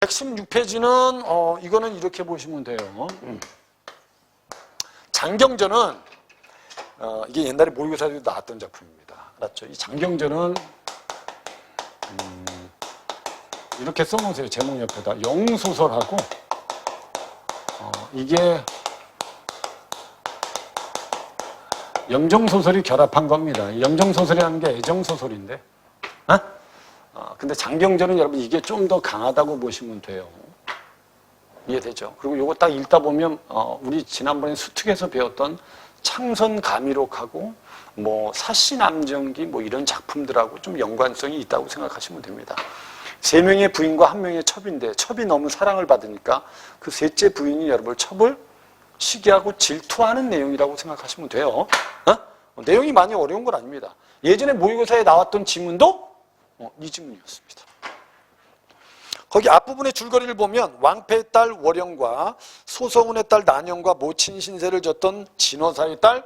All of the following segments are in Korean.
116페이지는 이거는 이렇게 보시면 돼요. 장경전은 이게 옛날에 모의고사에도 나왔던 작품입니다. 알았죠? 이 장경전은 이렇게 써놓으세요. 제목 옆에다 영소설하고 이게 영정소설이 결합한 겁니다. 영정소설이라는 게 애정소설인데 근데 장경전은 여러분 이게 좀 더 강하다고 보시면 돼요. 이해되죠? 그리고 요거 딱 읽다 보면 우리 지난번에 수특에서 배웠던 창선감이록하고 뭐 사시남정기 뭐 이런 작품들하고 좀 연관성이 있다고 생각하시면 됩니다. 3명의 부인과 1명의 첩인데 첩이 너무 사랑을 받으니까 그 셋째 부인이 여러분 첩을 시기하고 질투하는 내용이라고 생각하시면 돼요. 내용이 많이 어려운 건 아닙니다. 예전에 모의고사에 나왔던 지문도 이 지문이었습니다. 거기 앞부분의 줄거리를 보면 왕패의 딸 월영과 소서운의 딸 난영과 모친 신세를 졌던 진호사의 딸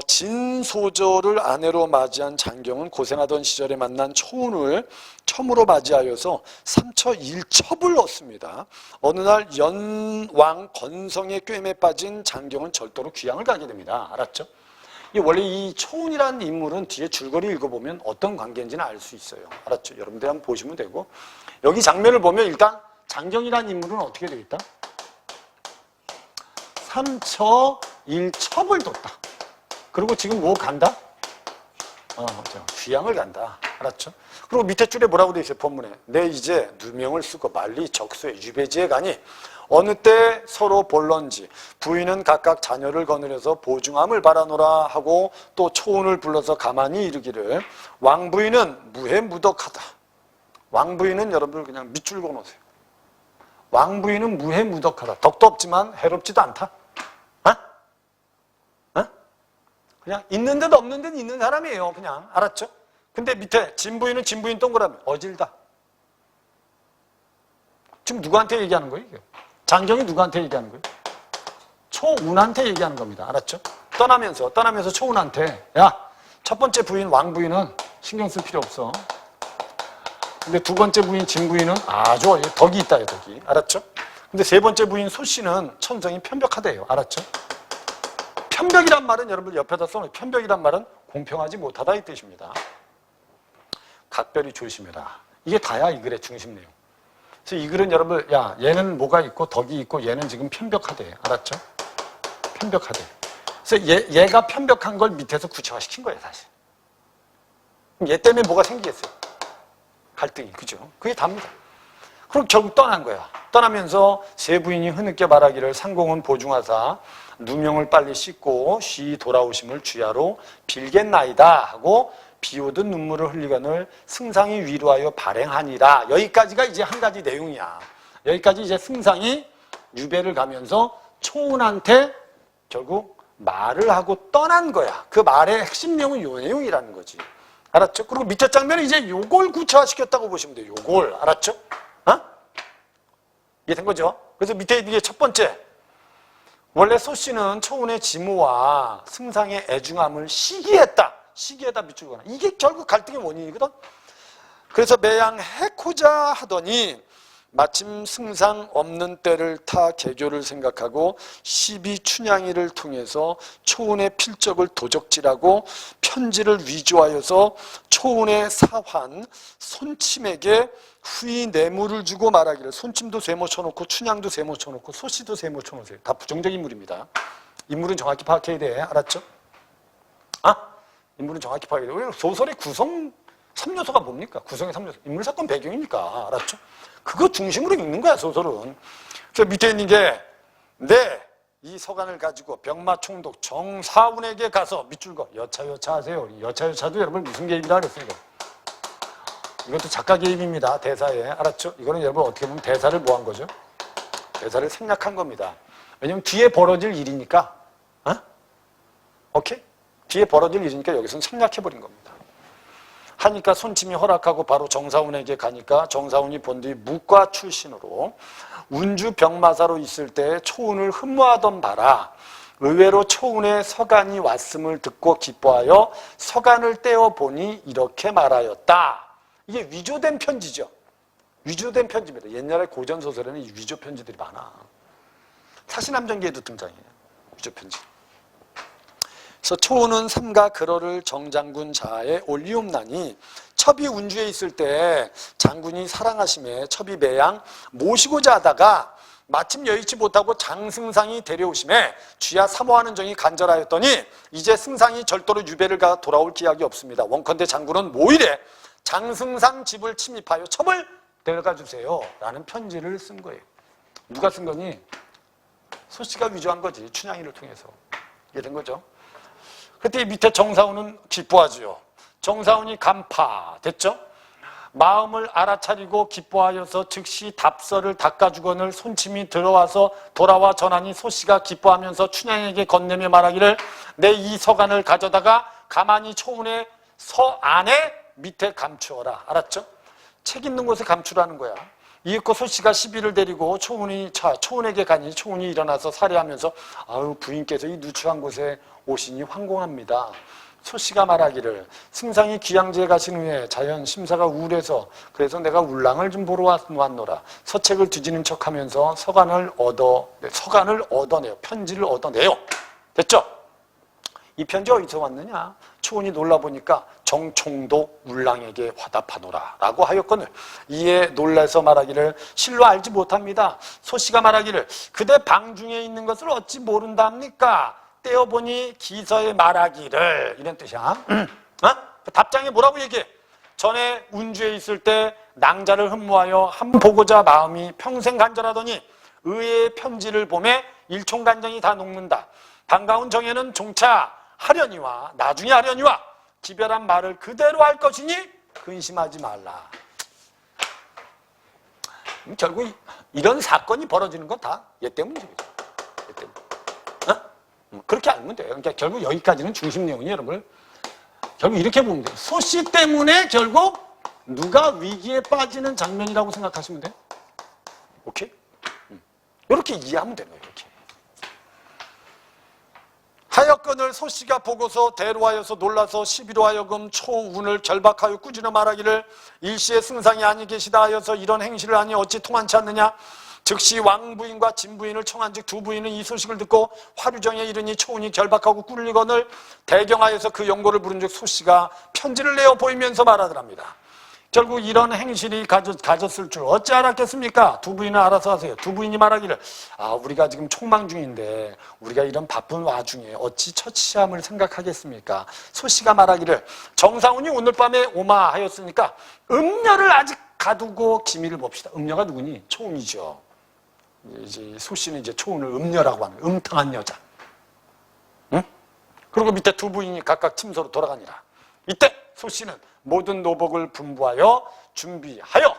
진소절을 아내로 맞이한 장경은 고생하던 시절에 만난 초운을 첨으로 맞이하여서 삼처 일첩을 얻습니다. 어느 날 연왕 건성의 꿰매 빠진 장경은 절도로 귀양을 가게 됩니다. 알았죠? 원래 이 초운이라는 인물은 뒤에 줄거리 읽어보면 어떤 관계인지는 알 수 있어요. 알았죠? 여러분들 한번 보시면 되고 여기 장면을 보면 일단 장경이라는 인물은 어떻게 되겠다? 삼처 일첩을 뒀다. 그리고 지금 뭐 간다? 귀양을 간다. 알았죠? 그리고 밑에 줄에 뭐라고 되어 있어요? 본문에. 내 이제 누명을 쓰고 말리 적소에 유배지에 가니 어느 때 서로 볼런지 부인은 각각 자녀를 거느려서 보중함을 바라노라 하고 또 초운을 불러서 가만히 이르기를 왕부인은 무해무덕하다. 왕부인은 여러분들 그냥 밑줄 그어놓으세요. 왕부인은 무해무덕하다. 덕도 없지만 해롭지도 않다. 그냥 있는 듯 없는 듯 있는 사람이에요. 그냥 알았죠? 근데 밑에 진부인은 진부인 동그라미 어질다. 지금 누구한테 얘기하는 거예요? 이게? 장경이 누구한테 얘기하는 거예요? 초운한테 얘기하는 겁니다. 알았죠? 떠나면서 초운한테 야, 첫 번째 부인 왕부인은 신경 쓸 필요 없어. 근데 두 번째 부인 진부인은 아주 덕이 있다. 덕이. 알았죠? 근데 세 번째 부인 소씨는 천성이 편벽하대요. 알았죠? 편벽이란 말은 여러분 옆에다 써놓은 편벽이란 말은 공평하지 못하다 이 뜻입니다. 각별히 조심해라. 이게 다야 이 글의 중심 내용. 그래서 이 글은 여러분 야 얘는 뭐가 있고 덕이 있고 얘는 지금 편벽하대. 알았죠? 편벽하대. 그래서 얘가 편벽한 걸 밑에서 구체화시킨 거예요 사실. 그럼 얘 때문에 뭐가 생기겠어요? 갈등이. 그죠? 그게 답니다. 그럼 결국 떠난 거야. 떠나면서 세 부인이 흐느껴 말하기를 상공은 보중하사 누명을 빨리 씻고 쉬 돌아오심을 주야로 빌겠나이다 하고 비오듯 눈물을 흘리거늘 승상이 위로하여 발행하니라. 여기까지가 이제 한 가지 내용이야. 여기까지 이제 승상이 유배를 가면서 초운한테 결국 말을 하고 떠난 거야. 그 말의 핵심 내용은 요 내용이라는 거지. 알았죠? 그리고 밑에 장면은 이제 요걸 구체화시켰다고 보시면 돼요. 요걸. 알았죠? 이해된 거죠? 그래서 밑에 이게 첫 번째. 원래 소씨는 초운의 지무와 승상의 애중함을 시기했다. 시기에다 밑줄 그어놔. 이게 결국 갈등의 원인이거든. 그래서 매양해코자 하더니 마침 승상 없는 때를 타 개교를 생각하고 시비춘향이를 통해서 초운의 필적을 도적질하고 편지를 위조하여서 초운의 사환 손침에게 후이 뇌물을 주고 말하기를 손침도 세모 쳐놓고 춘향도 세모 쳐놓고 소씨도 세모 쳐놓으세요. 다 부정적 인물입니다. 인물은 정확히 파악해야 돼. 알았죠? 인물은 정확히 파악해야 돼. 왜 소설의 구성 3요소가 뭡니까? 구성의 3요소. 인물 사건 배경이니까. 알았죠? 그거 중심으로 읽는 거야 소설은. 그래서 밑에 있는 게 이 서간을 가지고 병마 총독 정사운에게 가서 밑줄 그어 여차 하세요. 여차도 여러분 무슨 개입이라 그랬어요? 이것도 작가 개입입니다. 대사에. 알았죠? 이거는 여러분 어떻게 보면 대사를 뭐 한 거죠? 대사를 생략한 겁니다. 왜냐면 뒤에 벌어질 일이니까. 오케이? 뒤에 벌어질 일이니까 여기서는 생략해버린 겁니다. 하니까 손침이 허락하고 바로 정사운에게 가니까 정사운이 본뒤 무과 출신으로 운주 병마사로 있을 때 초운을 흠모하던 바라 의외로 초운의 서간이 왔음을 듣고 기뻐하여 서간을 떼어보니 이렇게 말하였다. 이게 위조된 편지죠. 위조된 편지입니다. 옛날에 고전소설에는 위조 편지들이 많아. 사시남전기에도 등장해요. 위조 편지. 그래서 초우는 삼가 그러를 정장군 자하에 올리옵나니 첩이 운주에 있을 때 장군이 사랑하심에 첩이 매양 모시고자 하다가 마침 여의치 못하고 장승상이 데려오심에 쥐야 사모하는 정이 간절하였더니 이제 승상이 절도로 유배를 가 돌아올 기약이 없습니다. 원컨대 장군은 모일에 장승상 집을 침입하여 첩을 데려가 주세요 라는 편지를 쓴 거예요. 누가 쓴 거니? 소씨가 위조한 거지. 춘향이를 통해서. 이해된 거죠? 그때 밑에 정사훈은 기뻐하지요. 정사훈이 간파 됐죠? 마음을 알아차리고 기뻐하여서 즉시 답서를 닦아주거늘 손침이 들어와서 돌아와 전하니 소씨가 기뻐하면서 춘향에게 건네며 말하기를 내 이 서간을 가져다가 가만히 초운의 서 안에 밑에 감추어라. 알았죠? 책 있는 곳에 감추라는 거야. 이윽고 소씨가 시비를 데리고 초운에게 가니 초운이 일어나서 살해하면서 아유 부인께서 이 누추한 곳에 오시니 황공합니다. 소씨가 말하기를 승상이 귀양지에 가신 후에 자연 심사가 우울해서 그래서 내가 울랑을 좀 보러 왔노라. 서책을 뒤지는 척하면서 서간을 얻어내요. 편지를 얻어내요. 됐죠? 이 편지 어디서 왔느냐? 초운이 놀라보니까 정총도 울랑에게 화답하노라 라고 하였거늘 이에 놀라서 말하기를 실로 알지 못합니다. 소씨가 말하기를 그대 방중에 있는 것을 어찌 모른답니까? 떼어보니 기서에 말하기를 이런 뜻이야. 답장에 뭐라고 얘기해? 전에 운주에 있을 때 낭자를 흠모하여 한번 보고자 마음이 평생 간절하더니 의의 편지를 보매 일총간정이 다 녹는다. 반가운 정에는 종차 하려니와 나중에 하려니와 기별한 말을 그대로 할 것이니 근심하지 말라. 결국 이런 사건이 벌어지는 건 다 얘 때문이죠. 얘 때문에. 그렇게 알면 돼요. 그러니까 결국 여기까지는 중심 내용이 여러분 결국 이렇게 보면 돼요. 소씨 때문에 결국 누가 위기에 빠지는 장면이라고 생각하시면 돼요. 오케이? 이렇게 이해하면 되는 거예요. 이렇게. 하여건을 소씨가 보고서 대로하여서 놀라서 시비로 하여금 초운을 결박하여 꾸짖어 말하기를 일시의 승상이 아니 계시다 하여서 이런 행실을 하니 어찌 통한치 않느냐. 즉시 왕부인과 진부인을 청한 즉 두 부인은 이 소식을 듣고 화류정에 이르니 초운이 결박하고 꿀리거늘 대경하여서 그 영고를 부른 즉 소씨가 편지를 내어 보이면서 말하더랍니다. 결국 이런 행실이 가졌을 줄 어찌 알았겠습니까? 두 부인은 알아서 하세요. 두 부인이 말하기를 우리가 지금 총망 중인데 우리가 이런 바쁜 와중에 어찌 처치함을 생각하겠습니까? 소씨가 말하기를 정사훈이 오늘 밤에 오마 하였으니까 음녀를 아직 가두고 기밀을 봅시다. 음녀가 누구니? 초운이죠. 이제 소씨는 이제 초운을 음녀라고 하는 음탕한 여자. 응? 그리고 밑에 두 부인이 각각 침소로 돌아가니라. 이때 소씨는 모든 노복을 분부하여 준비하여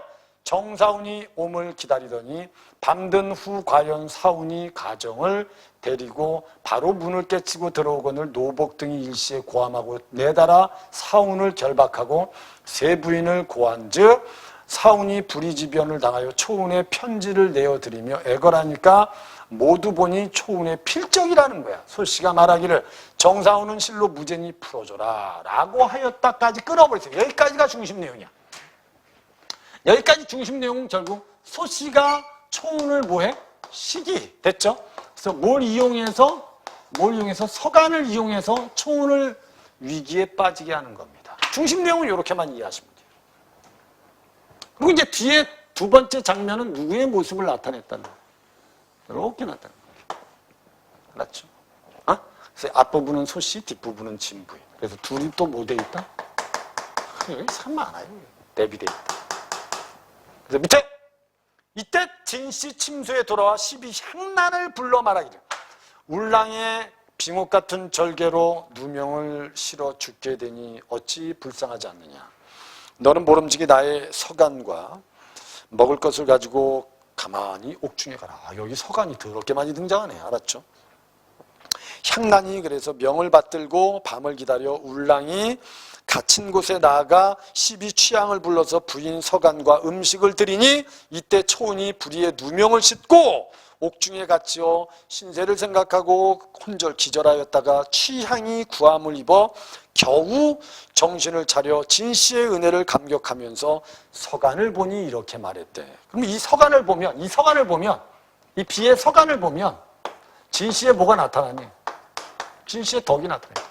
정사훈이 옴을 기다리더니 밤든 후 과연 사훈이 가정을 데리고 바로 문을 깨치고 들어오거늘 노복 등이 일시에 고함하고 내달아 사훈을 결박하고 세 부인을 고한즉 사훈이 불의지변을 당하여 초운에 편지를 내어드리며 애걸하니까 모두 보니 초운의 필적이라는 거야. 소씨가 말하기를 정사훈은 실로 무죄니 풀어줘라 라고 하였다까지 끊어버렸어요. 여기까지가 중심 내용이야. 여기까지 중심 내용은 결국 소씨가 초운을 뭐해? 시기. 됐죠? 그래서 뭘 이용해서 서간을 이용해서 초운을 위기에 빠지게 하는 겁니다. 중심 내용은 이렇게만 이해하시면 돼요. 그리고 이제 뒤에 두 번째 장면은 누구의 모습을 나타냈다는 거예요. 이렇게 나타낸 거예요. 알았죠? 그래서 앞부분은 소씨, 뒷부분은 진부인. 그래서 둘이 또 뭐 돼 있다? 여기 참 많아요. 대비돼 있다. 그래서 밑에 이때 진씨 침소에 돌아와 시비 향난을 불러 말하기를 울랑의 빙옥 같은 절개로 누명을 실어 죽게 되니 어찌 불쌍하지 않느냐. 너는 모름지기 나의 서간과 먹을 것을 가지고 가만히 옥중에 가라. 여기 서간이 더럽게 많이 등장하네. 알았죠? 향난이 그래서 명을 받들고 밤을 기다려 울랑이 갇힌 곳에 나아가 시비 취향을 불러서 부인 서간과 음식을 드리니 이때 초운이 불의의 누명을 싣고 옥중에 갇혀 신세를 생각하고 혼절 기절하였다가 취향이 구함을 입어 겨우 정신을 차려 진씨의 은혜를 감격하면서 서간을 보니 이렇게 말했대. 그럼 이 서간을 보면 이 비의 서간을 보면 진씨의 뭐가 나타나니? 진씨의 덕이 나타나요.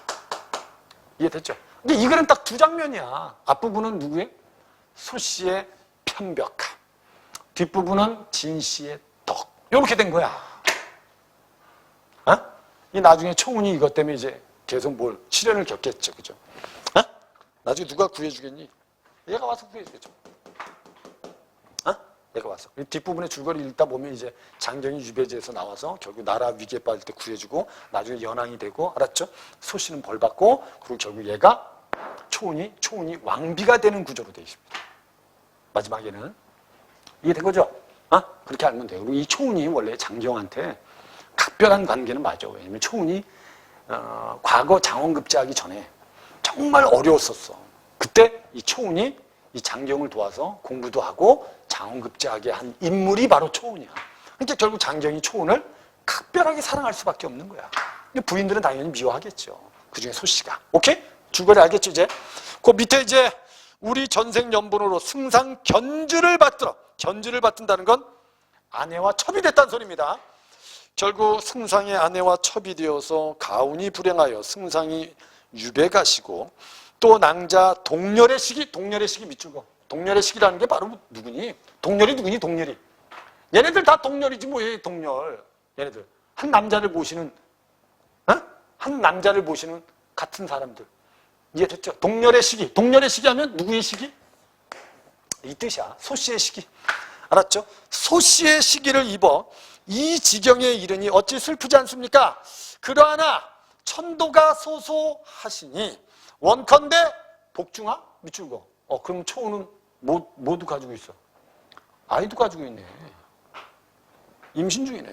이해됐죠? 근데 이 글은 딱 두 장면이야. 앞부분은 누구의? 소씨의 편벽함. 뒷부분은 진씨의 덕. 이렇게 된 거야. 어? 이 나중에 초운이 이것 때문에 이제 계속 시련을 겪겠죠. 그죠? 어? 나중에 누가 구해주겠니? 얘가 와서 구해주겠죠. 어? 얘가 와서. 뒷부분에 줄거리 읽다 보면 이제 장경이 유배지에서 나와서 결국 나라 위기에 빠질 때 구해주고 나중에 연왕이 되고, 알았죠? 소씨는 벌 받고, 그리고 결국 얘가 초운이 왕비가 되는 구조로 되어 있습니다. 마지막에는. 이해된 거죠? 그렇게 알면 돼요. 그리고 이 초운이 원래 장경한테 각별한 관계는 맞아. 왜냐면 초운이 과거 장원급제하기 전에 정말 어려웠었어. 그때 이 초운이 이 장경을 도와서 공부도 하고 장원급제하게 한 인물이 바로 초운이야. 그러니까 결국 장경이 초운을 각별하게 사랑할 수밖에 없는 거야. 부인들은 당연히 미워하겠죠. 그중에 소씨가. 오케이? 줄거리 알겠죠 이제? 그 밑에 이제 우리 전생연분으로 승상 견주를 받들어. 견주를 받든다는 건 아내와 첩이 됐다는 소리입니다. 결국 승상의 아내와 첩이 되어서 가운이 불행하여 승상이 유배 가시고 또 낭자 동렬의 시기 밑줄거. 동렬의 시기라는 게 바로 누구니? 동렬이 누구니? 동렬이. 얘네들 다 동렬이지 뭐예요 동렬. 얘네들 한 남자를 모시는 같은 사람들. 이해됐죠? 동렬의 시기. 동렬의 시기 하면 누구의 시기? 이 뜻이야. 소씨의 시기. 알았죠? 소씨의 시기를 입어 이 지경에 이르니 어찌 슬프지 않습니까? 그러하나 천도가 소소하시니 원컨대 복중아? 밑줄거. 그럼 초우는 뭐도 가지고 있어? 아이도 가지고 있네. 임신 중이네.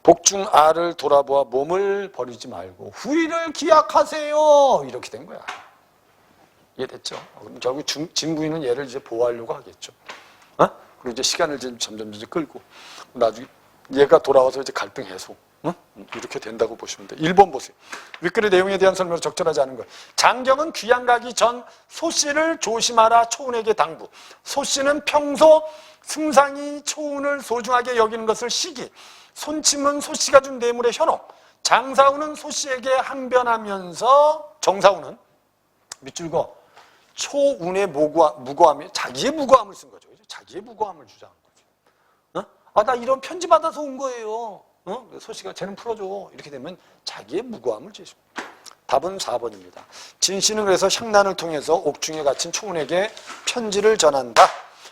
복중아를 돌아보아 몸을 버리지 말고 후일을 기약하세요. 이렇게 된 거야. 이해됐죠? 그럼 결국 진부인은 얘를 이제 보호하려고 하겠죠. 그리고 이제 시간을 점점 끌고 나중에 얘가 돌아와서 이제 갈등 해소. 이렇게 된다고 보시면 돼요. 1번 보세요. 윗글의 내용에 대한 설명을 적절하지 않은 거예요. 장경은 귀양 가기 전 소씨를 조심하라 초운에게 당부. 소씨는 평소 승상이 초운을 소중하게 여기는 것을 시기. 손침은 소씨가 준 뇌물의 현혹. 장사우는 소씨에게 항변하면서 정사우는 밑줄거 초운의 무고함이 자기의 무고함을 쓴 거죠. 자기의 무고함을 주장한 거죠. 나 이런 편지 받아서 온 거예요. 소씨가 쟤는 풀어줘. 이렇게 되면 자기의 무고함을 제시합니다. 답은 4번입니다. 진씨는 그래서 향난을 통해서 옥중에 갇힌 초운에게 편지를 전한다.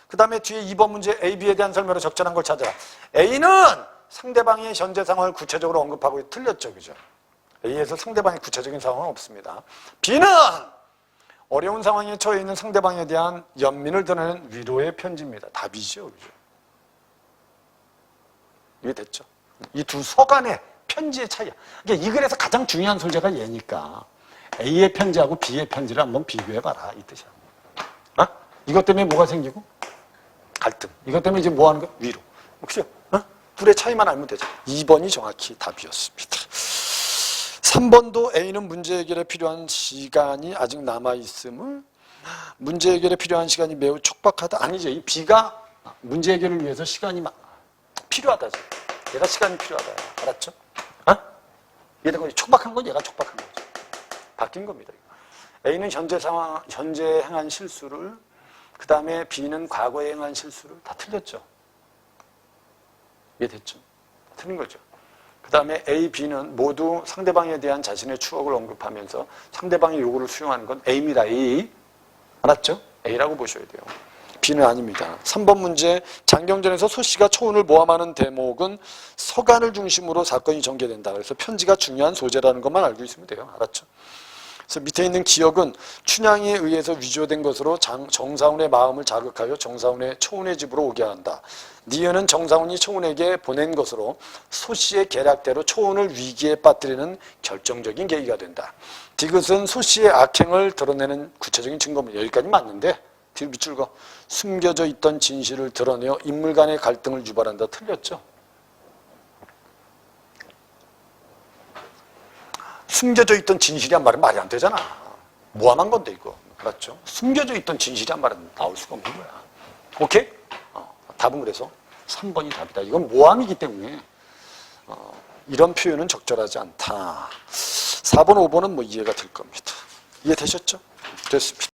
그 다음에 뒤에 2번 문제 A, B에 대한 설명으로 적절한 걸 찾아라. A는 상대방의 현재 상황을 구체적으로 언급하고 틀렸죠. 그죠? A에서 상대방의 구체적인 상황은 없습니다. B는 어려운 상황에 처해 있는 상대방에 대한 연민을 드러내는 위로의 편지입니다. 답이죠. 그죠? 이해됐죠? 이 두 서간의 편지의 차이야. 그러니까 이 글에서 가장 중요한 소재가 얘니까 A의 편지하고 B의 편지를 한번 비교해봐라. 이 뜻이야. 이것 때문에 뭐가 생기고? 갈등. 이것 때문에 이제 뭐 하는 거야? 위로. 혹시 둘의 차이만 알면 되죠. 2번이 정확히 답이었습니다. 3번도 A는 문제 해결에 필요한 시간이 아직 남아있음을 문제 해결에 필요한 시간이 매우 촉박하다. 아니죠. 이 B가 문제 해결을 위해서 시간이 필요하다죠. 얘가 시간이 필요하다. 알았죠? 얘가 촉박한 건 얘가 촉박한 거죠. 바뀐 겁니다. A는 현재 상황, 현재 행한 실수를, 그 다음에 B는 과거에 행한 실수를 다 틀렸죠. 이해됐죠? 틀린 거죠. 그 다음에 A, B는 모두 상대방에 대한 자신의 추억을 언급하면서 상대방의 요구를 수용하는 건 A입니다. A. 알았죠? A라고 보셔야 돼요. B는 아닙니다. 3번 문제, 장경전에서 소씨가 초운을 모함하는 대목은 서간을 중심으로 사건이 전개된다. 그래서 편지가 중요한 소재라는 것만 알고 있으면 돼요. 알았죠? 그래서 밑에 있는 기억은 춘향에 의해서 위조된 것으로 정사훈의 마음을 자극하여 정사훈의 초운의 집으로 오게 한다. 니은은 정사훈이 초운에게 보낸 것으로 소씨의 계략대로 초운을 위기에 빠뜨리는 결정적인 계기가 된다. 디귿은 소씨의 악행을 드러내는 구체적인 증거입니다. 여기까지 맞는데 뒤로 밑줄 거. 숨겨져 있던 진실을 드러내어 인물 간의 갈등을 유발한다. 틀렸죠? 숨겨져 있던 진실이란 말은 말이 안 되잖아. 모함한 건데 이거. 알았죠? 숨겨져 있던 진실이란 말은 나올 수가 없는 거야. 오케이? 답은 그래서 3번이 답이다. 이건 모함이기 때문에 이런 표현은 적절하지 않다. 4번, 5번은 뭐 이해가 될 겁니다. 이해되셨죠? 됐습니다.